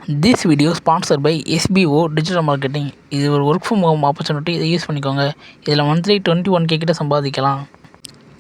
This video sponsored by SBO Digital Marketing. இது ஒரு work from home opportunity. இதை use பண்ணிக்கோங்க. இதில் மந்த்லி 21K கிட்ட சம்பாதிக்கலாம்.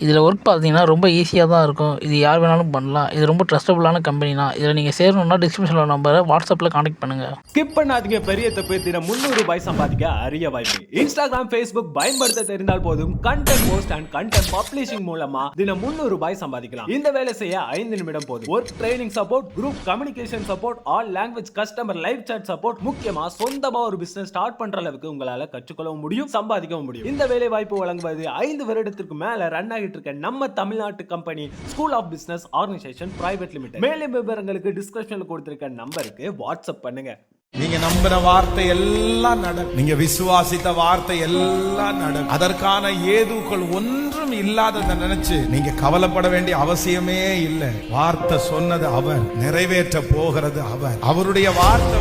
இதில் ஒர்க் பார்த்தீங்கன்னா ரொம்ப ஈஸியாக தான் இருக்கும். இது யார் வேணாலும் பண்ணலாம். இது ரொம்ப ட்ரஸ்டபுளான கம்பெனி தான். இதில் நீங்கள் சேரணும்னா டிஸ்கிரிப்ஷனில் நம்பரை வாட்ஸ்அப்பில் கான்டெக்ட் பண்ணுங்கள். ஸ்கிப் பண்ணாதீங்க. பெரிய தப்பு. தினம் ₹300 சம்பாதிக்க அரிய வாய்ப்பு. இன்ஸ்டாகிராம், ஃபேஸ்புக் பயன்படுத்த தெரிந்தால் போதும். Content post and content publishing மூலமா தினம் ₹300 சம்பாதிக்கலாம். இந்த வேலை செய்ய 5 நிமிடம் போதும். Work training support, group communication support, all language customer live chat support, முக்கியமா சொந்தமா ஒரு பிசினஸ் ஸ்டார்ட் பண்ற அளவுக்கு உங்களால கற்றுக்கொள்ளவும் முடியும், சம்பாதிக்கவும் முடியும். இந்த வேலை வாய்ப்பு வழங்குவது 5 வருடத்திற்கு மேல ரன் ஆகிட்டு இருக்க நம்ம தமிழ்நாட்டு company school of business organisation private limited. மேலும் விவரங்களுக்கு டிஸ்கிரிப்ஷன்ல கொடுத்திருக்க நம்பருக்கு வாட்ஸ்அப் பண்ணுங்க. நீங்க நம்பின வார்த்தை எல்லாம் நடக்கும். நீங்க விசுவாசித்த வார்த்தை எல்லாம் நடக்கும். அதற்கான ஏதுக்கள் ஒன்றும் இல்லாததை நினைச்சு நீங்க கவலைப்பட வேண்டிய அவசியமே இல்லை. வார்த்தை சொன்னது அவர், நிறைவேற்ற போகிறது அவர். அவருடைய வார்த்தை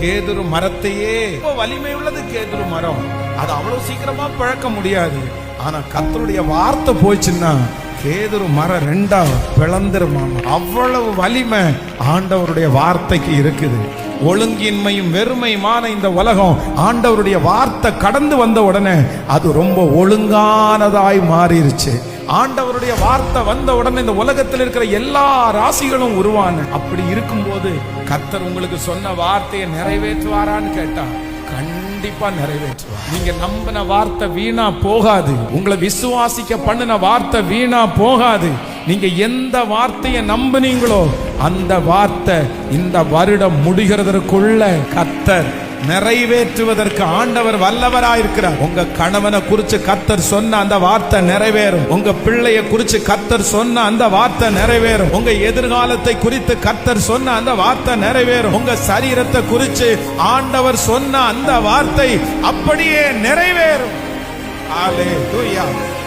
கேதுரு மரத்தையே, வலிமை உள்ளது கேதுரு மரம், அது அவ்வளவு சீக்கிரமா பழக்க முடியாது. ஆனா கர்த்தருடைய வார்த்தை போச்சுன்னா கேதுரு மரம் 2ஆ பிளந்துருமா. அவ்வளவு வலிமை ஆண்டவருடைய வார்த்தைக்கு இருக்குது. ஒழுங்கின்மையும் வெறுமையுமான இந்த உலகம் ஆண்டவருடைய வார்த்தை கடந்து வந்த உடனே அது ரொம்ப ஒழுங்கானதாய் மாறிடுச்சு. ஆண்டவருடைய வார்த்தை வந்த உடனே இந்த உலகத்தில் இருக்கிற எல்லா ராசிகளும் உருவான. அப்படி இருக்கும்போது கர்த்தர் உங்களுக்கு சொன்ன வார்த்தையை நிறைவேற்றுவாரான்னு கேட்டா கண்டிப்பா நிறைவேற்றுவார். நீங்க நம்பின வார்த்தை வீணா போகாது. உங்களை விசுவாசிக்க பண்ணின வார்த்தை வீணா போகாது. நீங்க எந்த வார்த்தையை நம்பினீங்களோ அந்த வார்த்தை இந்த வருடம் முடிகிறதற்குள்ள கர்த்தர் நிறைவேற்றுவதற்கு ஆண்டவர் வல்லவராயிருக்கிறார். உங்க கணவனை குறிச்சு கர்த்தர் சொன்ன அந்த வார்த்தை நிறைவேறும். உங்க பிள்ளைய குறிச்சு கர்த்தர் சொன்ன அந்த வார்த்தை நிறைவேறும். உங்க எதிர்காலத்தை குறித்து கர்த்தர் சொன்ன அந்த வார்த்தை நிறைவேறும். உங்க சரீரத்தை குறிச்சு ஆண்டவர் சொன்ன அந்த வார்த்தை அப்படியே நிறைவேறும். ஹல்லேலூயா.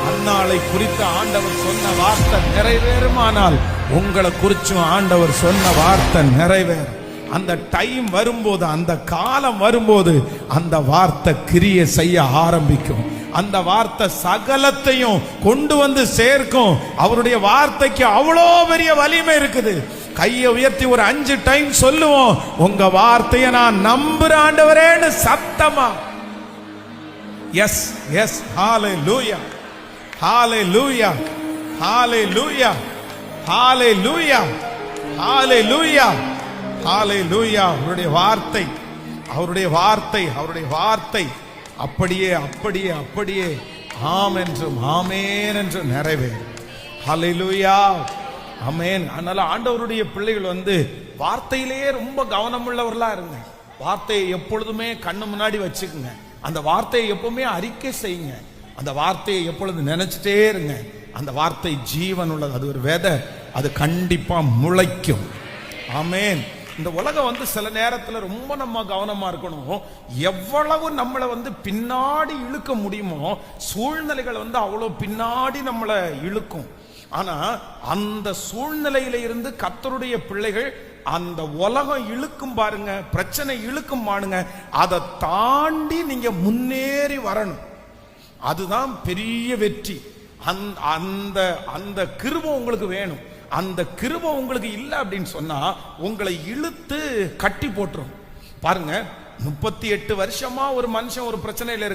அன்னாளை குறித்து ஆண்டவர் சொன்ன வார்த்தை நிறைவேறுமானால் உங்களை குறிச்சும் ஆண்டவர் சொன்ன வார்த்தை நிறைவேறும். அந்த டைம் வரும்போது, அந்த காலம் வரும்போது அந்த வார்த்தை கிரியை செய்ய ஆரம்பிக்கும். அந்த வார்த்தை சகலத்தையும் கொண்டு வந்து சேர்க்கும். அவருடைய வார்த்தைக்கு அவ்வளோ பெரிய வலிமை இருக்குது. கையை உயர்த்தி ஒரு 5 டைம் சொல்லுவோம், உங்க வார்த்தையை நான் நம்புற ஆண்டவரேன்னு சத்தமா. Yes yes. ஹல்லேலூயா, ஹல்லேலூயா, ஹல்லேலூயா, ஹல்லேலூயா, ஹல்லேலூயா, ஹல்லேலூயா. அவருடைய வார்த்தை, அவருடைய வார்த்தை, அவருடைய வார்த்தை அப்படியே அப்படியே அப்படியே ஆம் என்றும் ஆமேன் என்று நிறைவேறும். ஹல்லேலூயா, ஆமேன். அதனால ஆண்டவருடைய பிள்ளைகள் வார்த்தையிலேயே ரொம்ப கவனமுள்ளவர்களா இருங்க. வார்த்தையை எப்பொழுதுமே கண்ணு முன்னாடி வச்சுக்குங்க. அந்த வார்த்தையை எப்பவுமே அறிக்கை செய்யுங்க. அந்த வார்த்தையை எப்பொழுது நினைச்சிட்டே இருங்க. அந்த வார்த்தை ஜீவன் உள்ளது. அது ஒரு விதை, அது கண்டிப்பா முளைக்கும். ஆமேன். இந்த உலகம் சில நேரத்துல ரொம்ப நம்ம கவனமா இருக்கணும். எவ்வளவு நம்மளை பின்னாடி இழுக்க முடியுமோ சூழ்நிலைகள் அவ்வளவு பின்னாடி நம்மளை இழுக்கும். ஆனா அந்த சூழ்நிலையில இருந்து கர்த்தருடைய பிள்ளைகள் அந்த உலகம் இழுக்கும் பாருங்க, பிரச்சனை இழுக்கும் பாருங்க, அதை தாண்டி நீங்க முன்னேறி வரணும். அதுதான் பெரிய வெற்றி. அந்த அந்த கிருபை உங்களுக்கு வேணும். அந்த கிருபை உங்களுக்கு இல்லை அப்படின்னு சொன்னா உங்களை இழுத்து கட்டி போட்டுரும். பாருங்க, 38 வருஷமா ஒரு மனுஷன் ஒரு பிரச்சனையில இருக்கு.